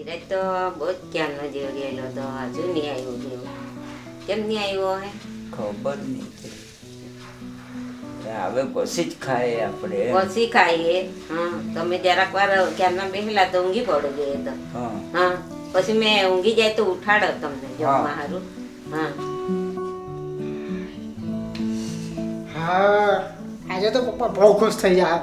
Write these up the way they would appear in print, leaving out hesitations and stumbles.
વિરાજ તો બહુ જ ક્યારનો જેવો ગયેલો તો હજુ નહીં આવ્યો જેવો. કેમ નહીં આવ્યો હે? ખબર નહીં હવે પછી જ ખાય આપણે. પછી ખાઈએ. હા તમે જરાક વાર ક્યારના બેસેલા તો ઊંઘી પડો જોઈએ તો. હા પછી મેં ઊંઘી જાય તો ઉઠાડો તમને જમવા હારું. હા હા આજે તો પપ્પા બહુ ખુશ થઈ ગયા.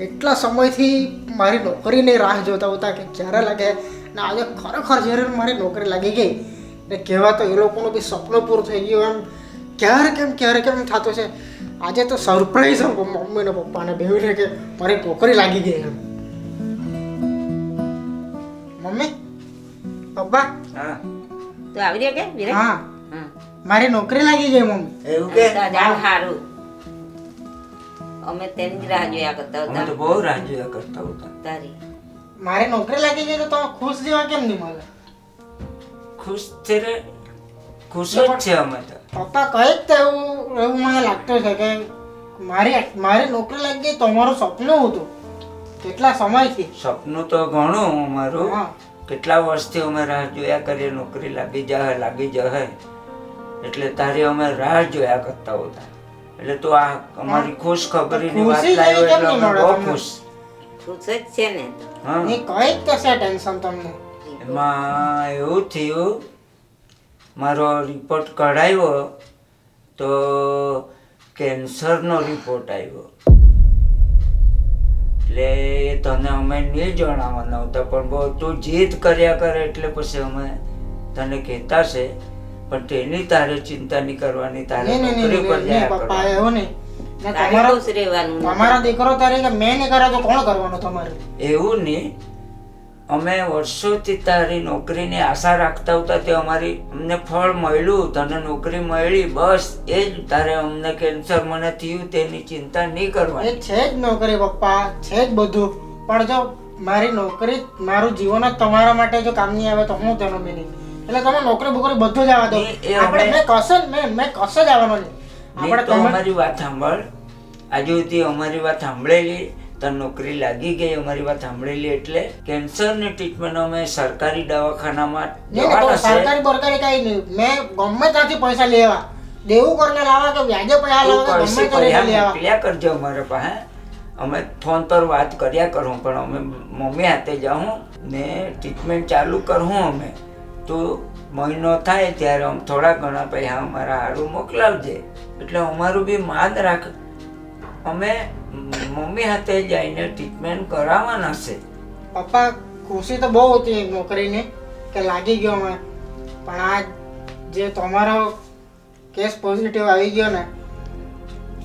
એટલા સમયથી મારી નોકરીની રાહ જોતા હતા કે ક્યારે લાગે ને આજે ખરેખર જ્યારે મારી નોકરી લાગી ગઈ ને કહેવા તો એ લોકોનું બી સપનું પૂરું થઈ ગયું. એમ ક્યારે કેમ થતું છે. આજે તો સરપ્રાઈઝ એમ મમ્મી ને પપ્પાને બેવીને કે મારી નોકરી લાગી ગઈ એમ. મમ્મી પપ્પા તો આવી રહ્યો કે વિરાજ? હા મારી નોકરી લાગી ગઈ મમ્મી. એવું કે સારું. અમે તેની રાહ જોયા કરતા અમે હતા. તો બહુ રાહ જોયા કરતા હતા. તારી મારી નોકરી લાગી ગઈ તો તમે ખુશ જેવા કેમ નહીં મળે? ખુશ છે રે, ખુશ જ છે અમે તો. પપ્પા કંઈક તો એવું મને લાગતું છે કે મારી નોકરી લાગી ગઈ તમારું સપનું હતું કેટલા સમયથી. સપનું તો ઘણું અમારું. હા. કેટલા વર્ષથી અમે રાહ જોયા કરીએ નોકરી લાગી જાય એટલે તારી અમે રાહ જોયા કરતા હતા. એટલે તું આ અમારી ખુશ ખબરીની વાત ખુશી લાવ્યો જેવી એટલે કેમ અમે નહીં બહુ મળે ખુશ. ખુશ જ છે ને. હા એ કંઈક તો છે ટેન્શન તમને. એમાં એવું થયું, મારો રિપોર્ટ કઢાવ્યો તો કેન્સરનો રિપોર્ટ આવ્યો. એટલે તને અમે નહીં જણાવવાના હતા પણ બહુ તું જીદ કર્યા કરે એટલે પછી અમે તને કહેતા છે. પણ તેની તારે ચિંતા નહીં કરવાની, તારે નોકરી પર નહીં જયા પપ્પા કરવાનું. એવું નહીં. ને તારે ખુશ રહેવાનું. તમારો દીકરો તરીકે મેં નહીં કરે તો કોણ કરવાનું તમારે? એવું નહીં, અમે વર્ષોથી તારી નોકરીની આશા રાખતા હતા તે અમને ફળ મળ્યું, તને નોકરી મળી, બસ એ જ. તારે અમને કેન્સર મને થયું તેની ચિંતા નહીં એ કરવાની. છે જ નોકરી પપ્પા, છે જ બધું. પણ જો મારી નોકરી મારું જીવન જ તમારા માટે જો કામ નહીં આવે તો હું તેનો મિનિંગ. એટલે તમે નોકરી બોકરી બધું જ આવવા દો. આપણે મેં કશે જ આવવાનો નહીં. નહીં તો અમારી વાત સાંભળ. આજે સુધી અમારી વાત સાંભળેલી, તને નોકરી લાગી ગઈ અમારી વાત સાંભળેલી એટલે કેન્સરની ટ્રીટમેન્ટ અમે સરકારી દવાખાનામાં જવાના છે. સરકારી બરકારી કઈ નહીં. મેં ગમે ત્યાંથી પૈસા લેવા દેવું કરીને લાવવા કે વ્યાજે પૈસા તું લાવવા કે કશી ગમે પૈસા ત્યાંથી લેવા. મોકલ્યા કરજો અમારા પાસે. અમે ફોન પર વાત કર્યા કરું પણ અમે મમ્મી હાથે જાઉં ને ટ્રીટમેન્ટ ચાલુ કરું અમે. તો મહિનો થાય ત્યારે આમ થોડા ઘણા પૈસા અમારા હારું મોકલાવજે એટલે અમારું બી માન રાખ. અમે મમ્મી હાથે જઈને ટ્રીટમેન્ટ કરાવવાના છે. પપ્પા ખુશી તો બહુ હતી નોકરીની કે લાગી ગયો મેં. પણ આ જે તમારો કેસ પોઝિટિવ આવી ગયો ને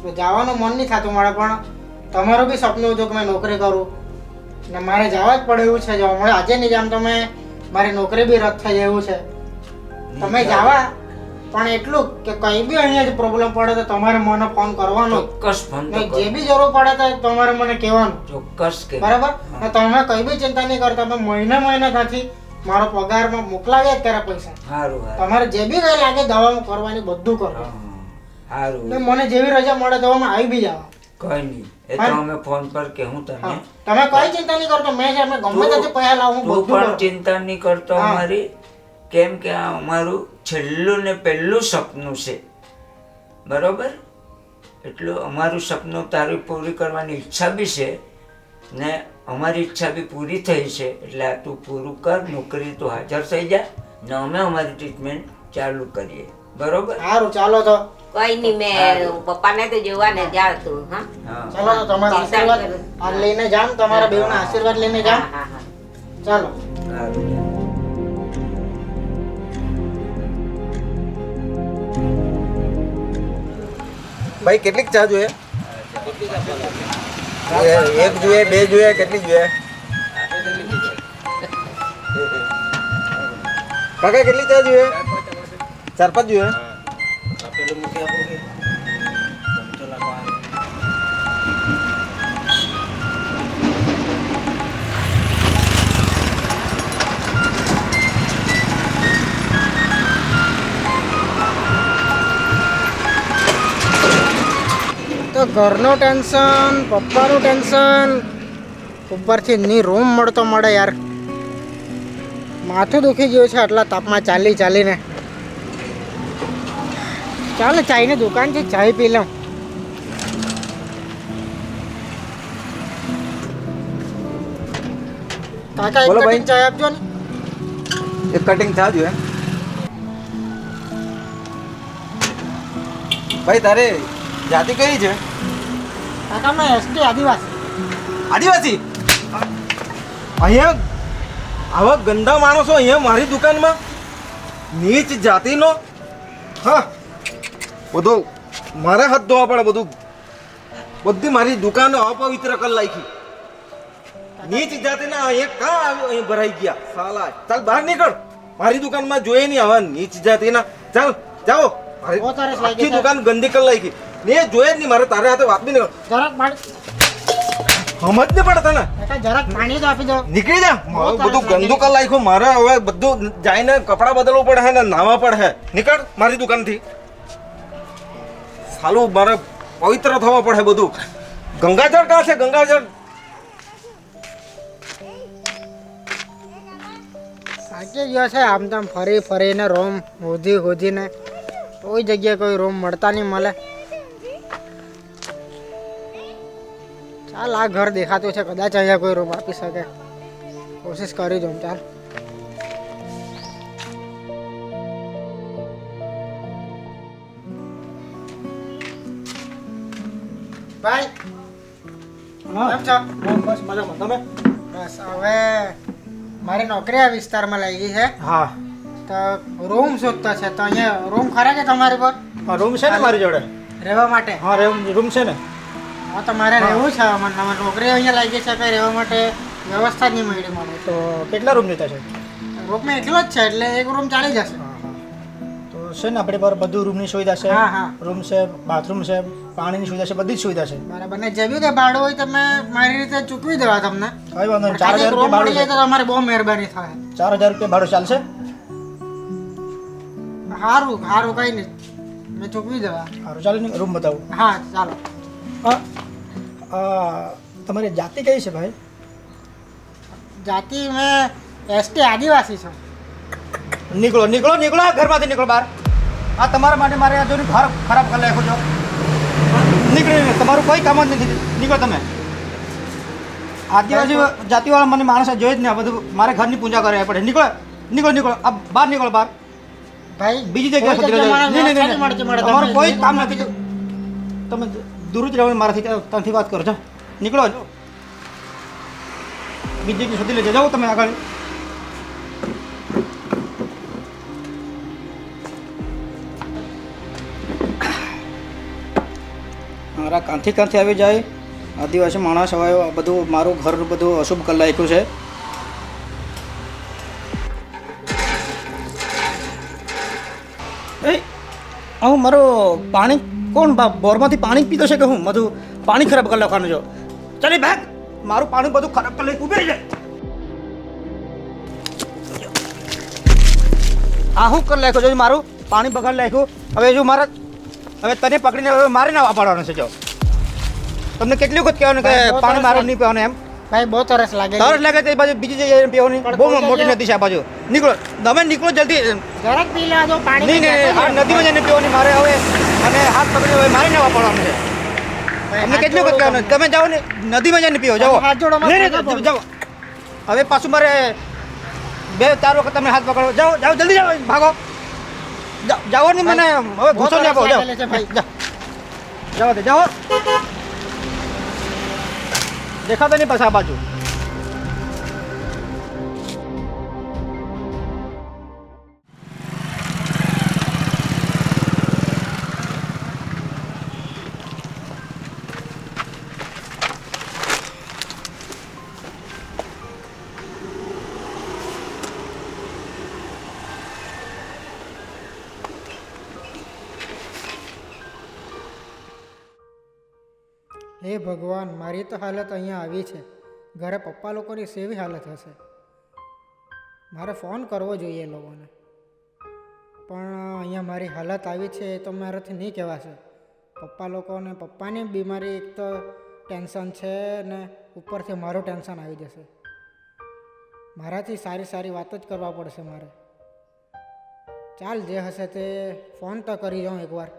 તો જવાનું મન નહીં થતું મારે. પણ તમારું બી સપનું હતું કે મેં નોકરી કરું ને મારે જવા જ પડે એવું છે. જો હમણાં આજે નહીં જામ તો મારી નોકરી બી રદ થઈ જાય એવું છે. તમે જવા પણ એટલું કે કંઈ બી અહીંયા જ પ્રોબ્લેમ પડે તો તમારે મને ફોન કરવાનો. ચોક્કસ ફોન તો જે બી જરૂર પડે તો તમારે મને કહેવાનું. ચોક્કસ કે બરાબર. તમે કઈ બી ચિંતા નહીં કરતા. તમે મહિના ત્યાંથી મારો પગારમાં મોકલાવ્યા જ કરે પૈસા. સારું તમારે જે બી કઈ લાગે દવામાં કરવાની બધું કરો. સારું. ને મને જેવી રજા મળે દવામાં આવી બી જાવ. કઈ નહીં, એ તો અમે ફોન પર કહું તને. તમે કઈ ચિંતા નહીં કરતો. મેં ગમે ત્યાંથી પૈસા લાવું તું બધું પણ કરું. ચિંતા નહીં કરતો અમારી. કેમ કે આ અમારું છેલ્લું ને પહેલું સપનું છે, બરોબર? એટલું અમારું સપનું તારી પૂરી કરવાની ઈચ્છા બી છે ને અમારી ઈચ્છા બી પૂરી થઈ છે. એટલે આ તું પૂરું કર, નોકરી તું હાજર થઈ જા ને અમે અમારી ટ્રીટમેન્ટ ચાલુ કરીએ, બરોબર? સારું ચાલો તો. કઈ નહીં, મેં પપ્પાને તો જોવા ને જા તું. હા ચાલો તો તમારા આશીર્વાદ આ લઈને જામ. તમારા બેવના આશીર્વાદ લઈને જામ. હા હા. ચાલો. સારું. ભાઈ કેટલીક ચા જોઈએ? એક જોઈએ, બે જોઈએ, કેટલી જોઈએ? કાકા કેટલી ચા જોઈએ? 4-5 જોઈએ. તો ઘરનું ટેન્શન, પપ્પાનું ટેન્શન, ઉપરથી ની રૂમ મળતો મળે યાર. માથું દુખી ગયું છે આટલા તાપમાં ચાલીને. ચાલ ચાયની દુકાન છે, ચાય પી લઉં. કાકા એક બોલો ભાઈ. કટિંગ ચાય આપજો ને. એક કટિંગ થા જોઈએ. ભાઈ તારે જાતિ કઈ છે? કાકા મેં એસટી આદિવાસી. આદિવાસી? અહીંયા આવા ગંદા માણસો અહીંયા મારી દુકાનમાં નીચ જાતિનો. હા, બધું મારે હાથ ધોવા પડે. બધી મારી દુકાનો અપવિત્ર કરી નાખી. નીચ જાતિના અહીંયા કાં આવ્યો? અહીં ભરાઈ ગયા સાલા. ચાલ બહાર નીકળ, મારી દુકાનમાં જોઈએ નહીં હવે નીચ જાતિના. ચાલ જાઓ, મારી બહુ સરસ લાગે આખી છે. દુકાન ગંદી કરી નાખી. ને જોઈએ જ નહીં મારે તારે હાથે વાત બી નહીં. જરાક પાણી, સમજ નહીં પડે તને. કાકા જરાક પાણી તો આપી દો. નીકળી જા. મારું બહુ બધું સરસ ગંદુ કરી નાખ્યું. મારે હવે બધું જઈને કપડાં બદલવું પડે ને નાવા પડે હે. નીકળ મારી દુકાનથી. સાલું મારે પવિત્ર થવા પડે બધું. ગંગાજળ કાં છે? ગંગાજળ સાચી ગયો છે. આમ તેમ ફરીને રૂમ હોધીને કોઈ જગ્યાએ કોઈ રૂમ મળતા નહીં મળે. ચાલ આ ઘર દેખાતું છે, કદાચ અહીંયા કોઈ રૂમ આપી શકે. કોશિશ કરી દઉં. ચાલ ભાઈ, કેમ છો? બસ મજામાં. તમે? બસ હવે મારી નોકરી આ વિસ્તારમાં લાગી છે, હા, તો રૂમ શોધતો છે. તો અહીંયા રૂમ ખરા છે તમારી પર રૂમ છે ને મારી જોડે? રહેવા માટે? હા, રૂમ છે ને. હા, તો મારે રહેવું છે. મને નોકરી અહીંયા લાગી છે, કંઈ રહેવા માટે વ્યવસ્થા જ નહીં મળી મને. તો કેટલા રૂમ જોતા છે? રૂમમાં એકલો જ છે, એટલે એક રૂમ ચાલી જશે. તો છે ને આપણી પર બધું રૂમની સુવિધા છે. હા, હા. રૂમ છે, બાથરૂમ છે, પાણીની સુવિધા છે, બધી જ સુવિધા છે. બરાબર. ને જે બી કંઈ ભાડું હોય તમે મારી રીતે ચૂકવી દેવા તમને. કઈ વાંધો નહીં. ખાલી 4000 રૂમ રૂપિયા મળી ભાડું જાય તો તમારી બહુ મહેરબાની થાય. છે. 4000 રૂપિયા ભાડું ચાલશે? સારું કંઈ નહીં, મેં ચૂકવી દેવા. સારું, ચાલો ને રૂમ બતાવું. હા ચાલો. તમારી જાતિ કઈ છે ભાઈ? જાતિ મેં એસટી આદિવાસી છું. નીકળો ઘરમાંથી નીકળો બહાર. આ તમારા માટે મારે આ જોઈને ઘર ખરાબ કરી નાખો છો. નીકળી, તમારું કોઈ કામ જ નથી. નીકળો તમે. આદિવાસી જાતિવાળા મને માણસ જોઈ જ નહીં. આ બધું મારે ઘરની પૂજા કરવા પડે. નીકળો આ બહાર નીકળો બહાર. ભાઈ બીજી જગ્યાએ કોઈ શોધી જગ્યાએ લેજો. મને નહીં, વ્યવસ્થા નહીં મળતી મળે. તમારું તમે કોઈ નીકળો. કામ નથી. તમે દૂર જ રહેવાનું મારાથી. ત્યાંથી વાત કરો છો. નીકળો. બીજી જગ્યાએ શોધી લેજો. જાઓ તમે આગળ. મારા કાંથી આવી જાય આદિવાસી માણસ. હવે આ બધું મારું ઘર બધું અશુભ કરી નાખ્યું છે. એ હું મારું પાણી કોણ બોરમાંથી પાણી પીતો છે કે હું બધું પાણી ખરાબ કરી નાખવાનું છો? ચાલી ભાગ. મારું પાણી બધું ખરાબ કરી નાખ્યું. ઉભી જાય. આ શું કરી નાખ્યું છે? મારું પાણી બગાડ નાખ્યું. હવે જો મારા હવે તને પકડીને હવે મારે ના વાપરવાનું છે. જો તમને કેટલી વખત કહેવાનું કે પાણી મારું નહીં પીવાનું એમ? ભાઈ બહુ તરસ લાગે. તરસ લાગે તે બાજુ બીજી જગ્યાએ પીવાની બહુ મોટી નદી છે આ બાજુ. નીકળો નીકળો જલ્દી. જરાક પી લેવા દો પાણી. નહીં આ નદીમાં જઈને પીવાની મારે હવે. અને હાથ પકડી હવે મારે ના વાપરવાનું છે. તમને કેટલી વખત કહેવાનું? તમે જાઓ ને નદીમાં જઈને પીવો. જાઓ. હાથ જોડો, મારે નહીં જાઓ. હવે પાછું મારે 2-4 વખત તમે હાથ પકડો. જાઓ જલ્દી જાઓ. ભાગો. જાઓ ને મને હવે ઘૂસો નહીં આપો. જાઓ જાઓ જાઓ. દેખાતા નહીં પાછા આ બાજુ. હે ભગવાન, મારી તો હાલત અહીંયા આવી છે. ઘરે પપ્પા લોકોની સેવી હાલત હશે. મારે ફોન કરવો જોઈએ એ લોકોને, પણ અહીંયા મારી હાલત આવી છે એ તો મારાથી નહીં કહેવાશે. પપ્પા લોકોને પપ્પાની બીમારી એક તો ટેન્શન છે ને ઉપરથી મારું ટેન્શન આવી જશે. મારાથી સારી સારી વાત જ કરવા પડશે મારે. ચાલ જે હશે તે ફોન તો કરી જાઉં એકવાર.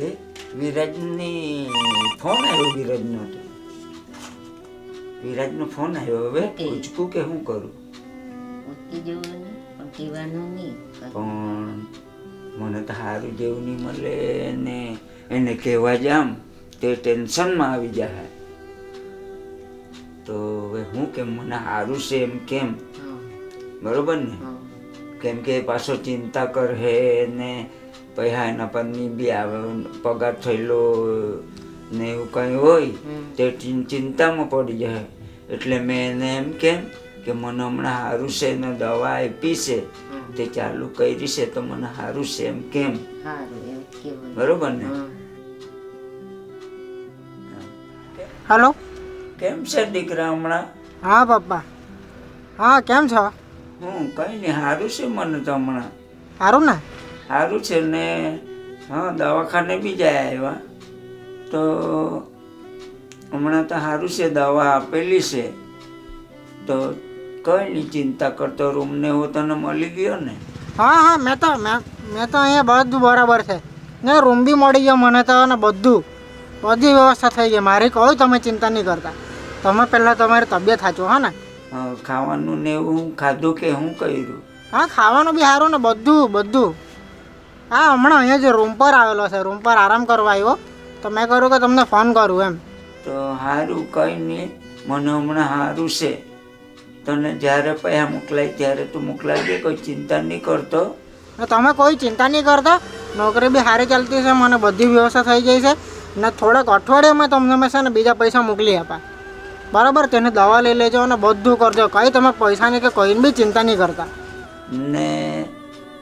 એ વિરાજની ફોન આવ્યો. વિરાજનો તો વિરાજનો ફોન આવ્યો. હવે પૂછકું કે શું કરું? ઉચકી જવું ને પણ કહેવાનું નહીં. પણ મને તો સારું જેવું નહીં મળે ને એને કહેવા જામ તે ટેન્શનમાં આવી જાય. તો હવે હું કેમ મને સારું છે એમ કેમ? હા, બરોબર ને? હા. કેમ કે પાછો ચિંતા કરે ને પૈસા એના પરની બી આવે, પગાર થયેલો ને એવું કંઈ હોય તે ચિંતામાં પડી જાય. એટલે મેં એને એમ કેમ કે મને હમણાં સારું છે ને દવા આપી છે તે ચાલુ કરી છે તો મને સારું છે એમ કેમ? સારું એમ કેવું. બરોબર ને? હા. હલો. કેમ છે દીકરા હમણાં? હા પપ્પા. હા કેમ છો? હું કંઈ નહીં, સારું છે મને તો હમણાં. સારું ને? સારું છે ને. હા, દવાખાને બી જાય આવ્યા તો હમણાં તો સારું છે, દવા આપેલી છે તો કંઈ નહીં ચિંતા કરતો. રૂમને એવો તને મળી ગયો ને? હા હા મેં તો અહીંયા બધું બરાબર છે ને. રૂમ બી મળી ગયો મને તો ને બધી વ્યવસ્થા થઈ ગઈ મારી. કોઈ તમે ચિંતા નહીં કરતા. તમે પહેલાં તમારી તબિયત સાચો. હા ને? ખાવાનું ને એવું ખાધું કે શું કર્યું? હા ખાવાનું બી સારું ને બધું. હા હમણાં અહીંયા જે રૂમ પર આવેલો છે, રૂમ પર આરામ કરવા આવ્યો તો મેં કહ્યું કે તમને ફોન કરું એમ. તો સારું, કંઈ નહીં, મને હમણાં સારું છે. તને જ્યારે પૈસા મોકલાય ત્યારે તું મોકલાવી દે, કોઈ ચિંતા નહીં કરતો. ને તમે કોઈ ચિંતા નહીં કરતા. નોકરી બી સારી ચાલતી છે, મને બધી વ્યવસ્થા થઈ ગઈ છે ને થોડાક અઠવાડિયામાં તમને મેં છે ને બીજા પૈસા મોકલી આપા. બરાબર? તેને દવા લઈ લેજો અને બધું કરજો. કંઈ તમે પૈસાની કે કોઈને બી ચિંતા નહીં કરતા. ને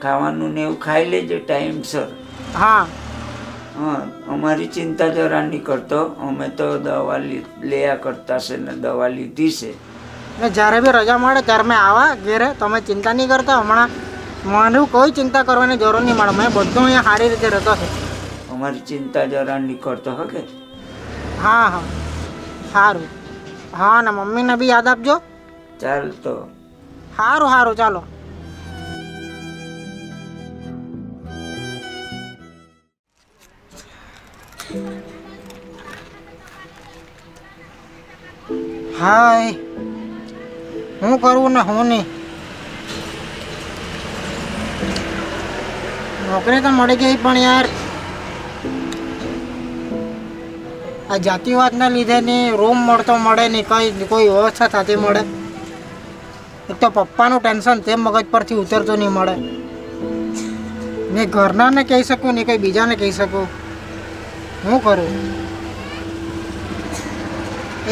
ખાવાનું ને એવું ખાઈ લેજો ટાઈમસર. હા હા, અમારી ચિંતા જરા નહીં કરતો. અમે તો દવા લેયા કરતા છે ને દવા લીધી છે. ને જ્યારે બી રજા મળે ત્યારે મેં આવા ઘેરે. તમે ચિંતા નહીં કરતા. હમણાં મને કોઈ ચિંતા કરવાની જરૂર નહીં મળે. મેં બધું અહીંયા સારી રીતે રહેતો છે. અમારી ચિંતા જરા નહીં કરતો. હકે? હા હા સારું. હા ને મમ્મીને બી યાદ આપજો. ચાલ તો. સારું ચાલો. હાય હું કરવું ને હું નહીં. નોકરી તો મળી ગઈ પણ યાર આ જાતિવાદના લીધે ની રૂમ મળે નહીં, કોઈ વ્યવસ્થા થતી મળે. એક તો પપ્પાનું ટેન્શન તે મગજ પરથી ઉતરતું નહીં મળે. ને ઘરનાને કહી શકું ને કંઈ બીજાને કહી શકું. શું કરું?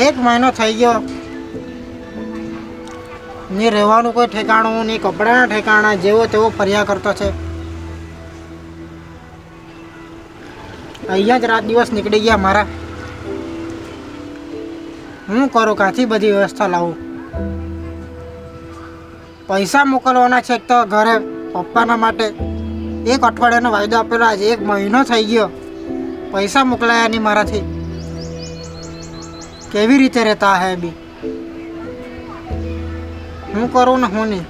1 મહિનો થઈ ગયો ને રહેવાનું કોઈ ઠેકાણું નહીં, કપડાના ઠેકાણા, જેવો તેવો ફર્યા કરતો છે. અહીંયા જ રાત દિવસ નીકળી ગયા મારા. હું કરું? ક્યાંથી બધી વ્યવસ્થા લાવું? પૈસા મોકલવાના છે એક તો ઘરે પપ્પાના માટે. 1 અઠવાડિયાનો વાયદો આપેલો, આજે 1 મહિનો થઈ ગયો પૈસા મોકલાયા નહીં મારાથી. કેવી રીતે રહેતા હે બી? હું કરું ને હું નહીં.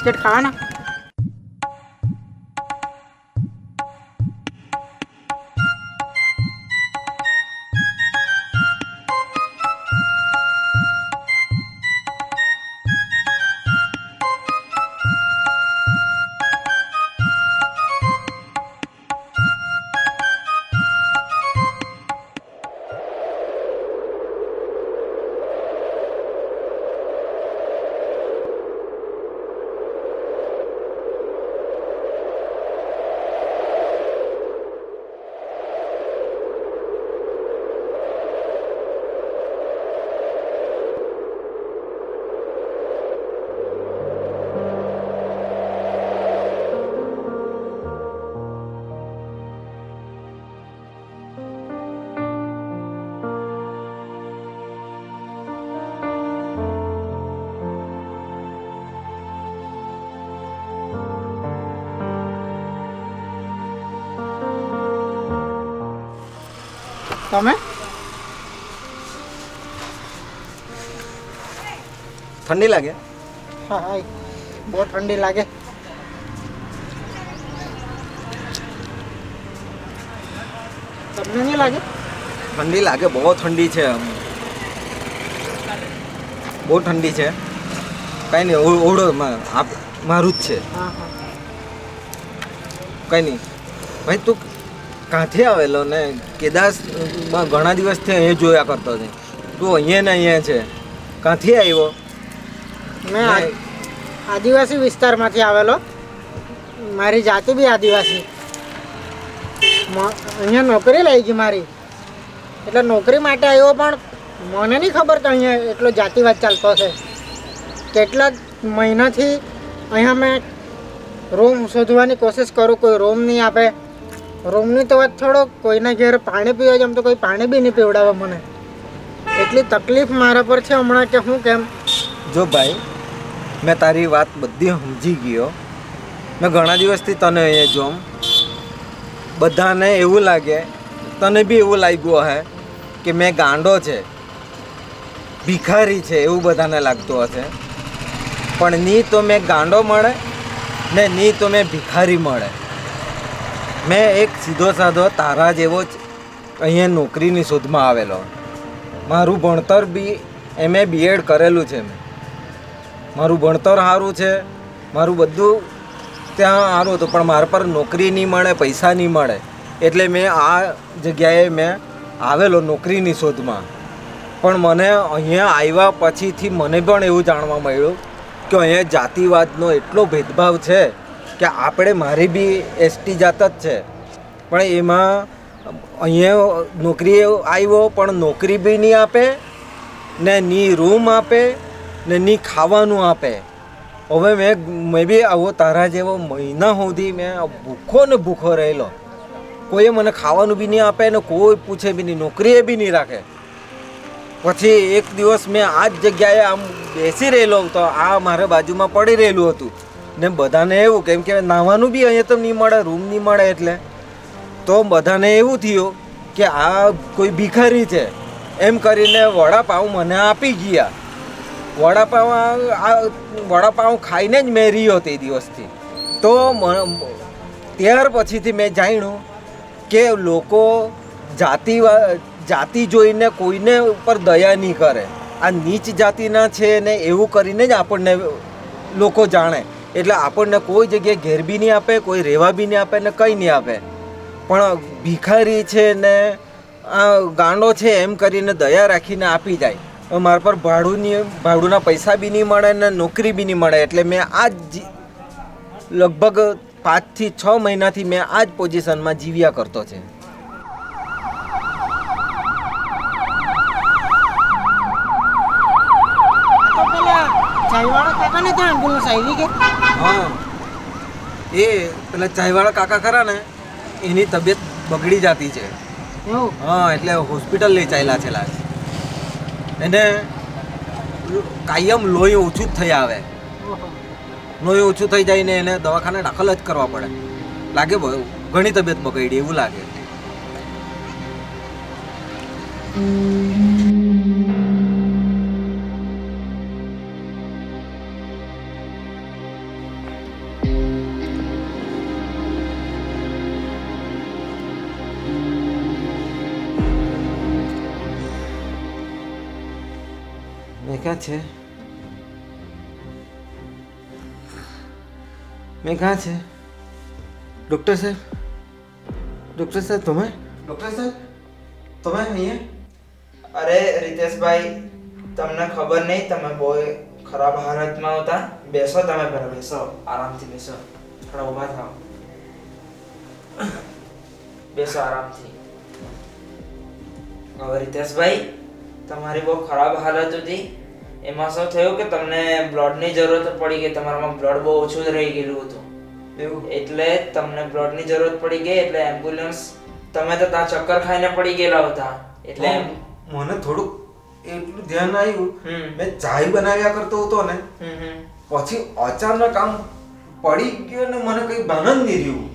બિસ્કિટ ખાવાના? તમે ઠંડી લાગે? હા હા બહુ ઠંડી લાગે. તમને નહીં લાગે? ઠંડી લાગે, બહુ ઠંડી છે. બહુ ઠંડી છે. કઈ નહીં, ઓળો મારું જ છે. હા હા કઈ નહીં ભાઈ, તું ક્યાંથી આવેલો ને? કેદાસમાં ઘણા દિવસથી અહીંયા જોયા કરતો છે. તું અહીંયા ને અહીંયા છે, ક્યાંથી આવ્યો? મેં આદિવાસી વિસ્તારમાંથી આવેલો. મારી જાતિ બી આદિવાસી. અહીંયા નોકરી લઈ ગઈ મારી, એટલે નોકરી માટે આવ્યો. પણ મને નહીં ખબર કે અહીંયા એટલો જાતિવાદ ચાલતો છે. કેટલાક મહિનાથી અહીંયા મેં રૂમ શોધવાની કોશિશ કરું, કોઈ રૂમ નહીં આપે. રૂમની તો વાત છોડો, કોઈના ઘેર પાણી પીવા જેમ તો કોઈ પાણી બી નહીં પીવડાવે મને. એટલી તકલીફ મારા પર છે હમણાં કે હું કેમ. જો ભાઈ, મેં તારી વાત બધી સમજી ગયો. મેં ઘણા દિવસથી તને અહીંયા જોમ. બધાને એવું લાગે, તને બી એવું લાગ્યું હશે કે મેં ગાંડો છે, ભિખારી છે, એવું બધાને લાગતું હશે. પણ નહીં તો મેં ગાંડો મળે ને નહીં તો મેં ભિખારી મળે. મેં એક સીધો સાધો તારા જેવો જ અહીંયા નોકરીની શોધમાં આવેલો. મારું ભણતર બી MA BEd કરેલું છે. મારું ભણતર સારું છે, મારું બધું ત્યાં સારું હતું. પણ મારા પર નોકરી નહીં મળે, પૈસા નહીં મળે, એટલે મેં આ જગ્યાએ મેં આવેલો નોકરીની શોધમાં. પણ મને અહીંયા આવ્યા પછીથી મને પણ એવું જાણવા મળ્યું કે અહીંયા જાતિવાદનો એટલો ભેદભાવ છે કે આપણે મારી બી ST જાત જ છે. પણ એમાં અહીંયા નોકરી આવ્યો, પણ નોકરી બી નહીં આપે ને ની રૂમ આપે ને ની ખાવાનું આપે. હવે મેં બી આવો તારા જેવો મહિના સુધી મેં ભૂખો ને ભૂખો રહેલો. કોઈએ મને ખાવાનું બી નહીં આપે ને કોઈ પૂછે બી નહીં, નોકરીએ બી નહીં રાખે. પછી એક દિવસ મેં આ જ જગ્યાએ આમ બેસી રહેલો તો આ મારા બાજુમાં પડી રહેલું હતું ને બધાને એવું, કેમ કે નાવાનું બી અહીંયા તો નહીં મળે, રૂમ નહીં મળે, એટલે તો બધાને એવું થયું કે આ કોઈ ભિખારી છે એમ કરીને વડાપાઉં મને આપી ગયા. વડાપાઉં ખાઈને જ મેં રહ્યો તે દિવસથી. તો ત્યાર પછીથી મેં જાણ્યું કે લોકો જાતિ જોઈને કોઈને ઉપર દયા નહીં કરે. આ નીચ જાતિના છે ને એવું કરીને જ આપણને લોકો જાણે. એટલે આપણને કોઈ જગ્યાએ ઘેર બી નહીં આપે, કોઈ રહેવા બી નહીં આપે ને કંઈ નહીં આપે. પણ ભિખારી છે ને આ ગાંડો છે એમ કરીને દયા રાખીને આપી જાય. મારા પર ભાડુના પૈસા બી નહીં મળે ને નોકરી બી નહીં મળે. એટલે મેં આ જ લગભગ 5 થી 6 મહિનાથી મેં આ જ પોઝિશનમાં જીવ્યા કરતો છે. ચાયવાળા કાકાને ત્યાં એમ્બ્યુલન્સ આવી કે? હા, એ પેલા ચાયવાળા કાકા ખરા ને, એની તબિયત બગડી જતી છે. એવું? હા, એટલે હોસ્પિટલ લઈ ચાલ્યા છેલ્લા. એને કાયમ લોહી ઓછું જ થઈ આવે. લોહી ઓછું થઈ જાય ને એને દવાખાને દાખલ જ કરવા પડે. લાગે ઘણી તબિયત બગડી એવું લાગે. મેં ક્યાં છે? મેં ક્યાં છે? ડૉક્ટર સાહેબ, ડૉક્ટર સાહેબ તમે? ડૉક્ટર સાહેબ તમે અહીંયા? અરે રીતેશભાઈ, તમને ખબર નહીં, તમે બહુ ખરાબ હાલતમાં હતા. બેસો, તમે પહેલા બેસો, આરામથી બેસો. થોડા ઊભા થાઓ, બેસો આરામથી. હવે રીતેશભાઈ, તમારી બહુ ખરાબ હાલત હતી. એમાં શું થયું કે તમને બ્લડની જરૂરત પડી ગઈ. તમારામાં બ્લડ બહુ ઓછું જ રહી ગયેલું હતું. એવું? એટલે તમને બ્લડની જરૂરત પડી ગઈ. એટલે એમ્બ્યુલન્સ, તમે તો ત્યાં ચક્કર ખાઈને પડી ગયેલા હતા. એટલે મને થોડુંક એટલું ધ્યાન આવ્યું. હમ. મેં ચાય બનાવ્યા કરતો હતો ને, પછી અચાનક આમ પડી ગયો ને મને કઈ ભાન જ નહીં રહ્યું.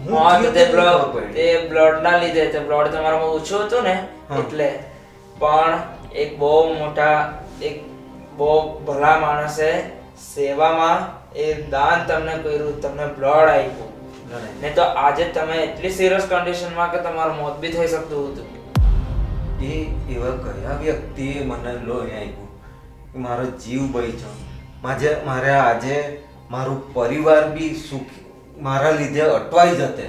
હું હા, તો તે થયું ખબર પડી. તે બ્લડ ના લીધે, તે બ્લડ તમારામાં ઓછું હતું ને હા. એટલે. પણ એક બહુ ભલા માણસે સેવામાં એ દાન તમને કર્યું, તમને બ્લડ આપ્યું. ને તો આજે તમે એટલી સિરિયસ કન્ડિશનમાં કે તમારું મોત બી થઈ શકતું હતું. એ એવા કયા વ્યક્તિએ મને લોહી આપ્યું કે મારો જીવ બચ્યો? મારે આજે મારું પરિવાર બી સુખી મારા લીધે અટવાઈ જતે.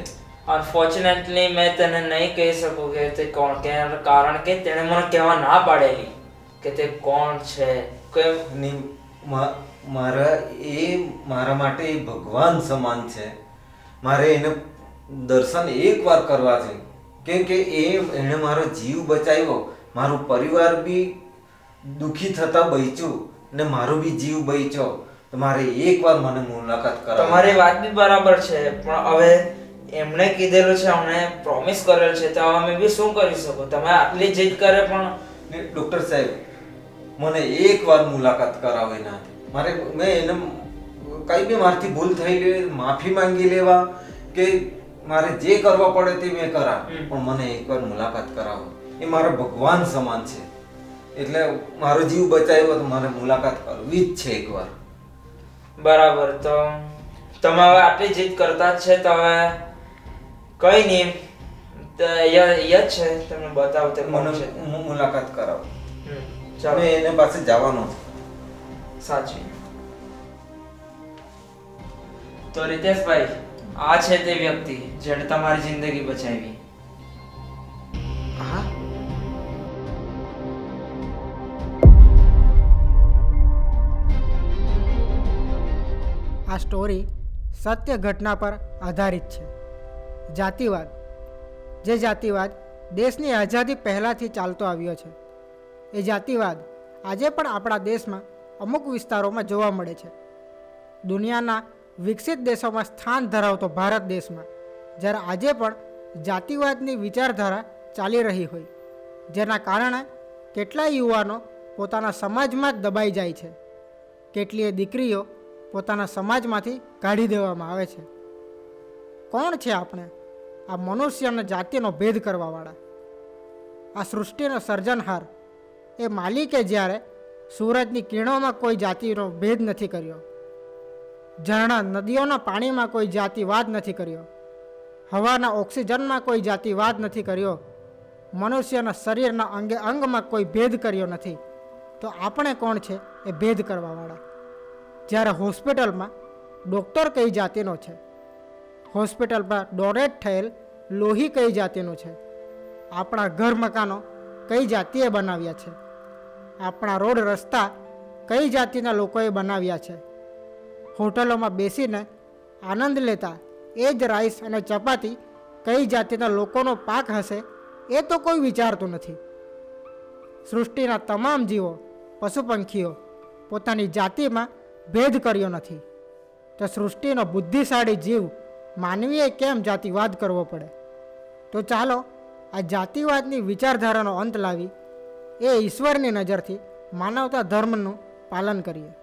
અનફોર્ચ્યુનેટલી મેં તને નહીં કહી શકું કે તે કોણ, કારણ કે તેણે મને કહેવા ના પાડેલી કે તે કોણ છે. મારા માટે એ ભગવાન સમાન છે. મારે એને દર્શન એકવાર કરવા છે, કેમ કે એણે મારો જીવ બચાવ્યો. મારું પરિવાર બી દુઃખી થતા બચ્યું ને મારો બી જીવ બચ્યો. તો મારે એકવાર મને મુલાકાત કરાવવી. તમારી વાત બી બરાબર છે, પણ હવે એમણે કીધેલું છે, એમણે પ્રોમિસ કરેલ છે, તો અમે બી શું કરી શકો? તમે આટલી જીદ કરે પણ ને ડૉક્ટર સાહેબ, મને એકવાર મુલાકાત કરાવે ના. મેં એને કઈ બી મારથી ભૂલ થઈ ગઈ માફી માંગી લેવા કે મારે જે કરવા પડે તે મેં કરા, પણ મને એકવાર મુલાકાત કરાવો. એ મારા ભગવાન સમાન છે. એટલે મારો જીવ બચાવ્યો તો મારે મુલાકાત કરવી જ છે એકવાર. બરાબર. તો તમે હવે આટલી જીદ કરતા જ છે, તો હવે કઈ નહીં, તો અહીંયા જ છે, તમને બતાવો તે કોણ છે. મને મુલાકાત કરાવો. ચાલો, મેં એને પાસે જવાનો છે. સાચી. તો રીતેશભાઈ, આ છે તે વ્યક્તિ જેણે તમારી જિંદગી બચાવી. હા, આ સ્ટોરી સત્ય ઘટના પર આધારિત છે. જાતિવાદ, જે જાતિવાદ દેશની આઝાદી પહેલાંથી ચાલતો આવ્યો છે, એ જાતિવાદ આજે પણ આપણા દેશમાં અમુક વિસ્તારોમાં જોવા મળે છે. દુનિયાના વિકસિત દેશોમાં સ્થાન ધરાવતો ભારત દેશમાં જ્યારે આજે પણ જાતિવાદની વિચારધારા ચાલી રહી હોય, જેના કારણે કેટલાય યુવાનો પોતાના સમાજમાં જ દબાઈ જાય છે. કેટલીય દીકરીઓ પોતાના સમાજમાંથી કાઢી દેવામાં આવે છે. કોણ છે આપણે આ મનુષ્ય અને જાતિનો ભેદ કરવાવાળા? આ સૃષ્ટિનો સર્જનહાર એ માલિકે જ્યારે સૂરજની કિરણોમાં કોઈ જાતિનો ભેદ નથી કર્યો, ઝરણા નદીઓના પાણીમાં કોઈ જાતિવાદ નથી કર્યો, હવાના ઓક્સિજનમાં કોઈ જાતિવાદ નથી કર્યો, મનુષ્યના શરીરના અંગે અંગમાં કોઈ ભેદ કર્યો નથી, તો આપણે કોણ છે એ ભેદ કરવાવાળા? જ્યારે હોસ્પિટલમાં ડૉક્ટર કઈ જાતિનો છે, હોસ્પિટલમાં ડોનેટ થયેલ લોહી કઈ જાતિનું છે, આપણા ઘર મકાનો કઈ જાતિએ બનાવ્યા છે, આપણા રોડ રસ્તા કઈ જાતિના લોકોએ બનાવ્યા છે, હોટલોમાં બેસીને આનંદ લેતા એ જ રાઈસ અને ચપાતી કઈ જાતિના લોકોનો પાક હશે એ તો કોઈ વિચારતું નથી. સૃષ્ટિના તમામ જીવો, પશુ પંખીઓ પોતાની જાતિમાં ભેદ કર્યો નથી, તો સૃષ્ટિનો બુદ્ધિશાળી જીવ માનવીએ કેમ જાતિવાદ કરવો પડે? તો ચાલો આ જાતિવાદની વિચારધારાનો અંત લાવી એ ઈશ્વરની નજરથી માનવતા ધર્મનું પાલન કરીએ.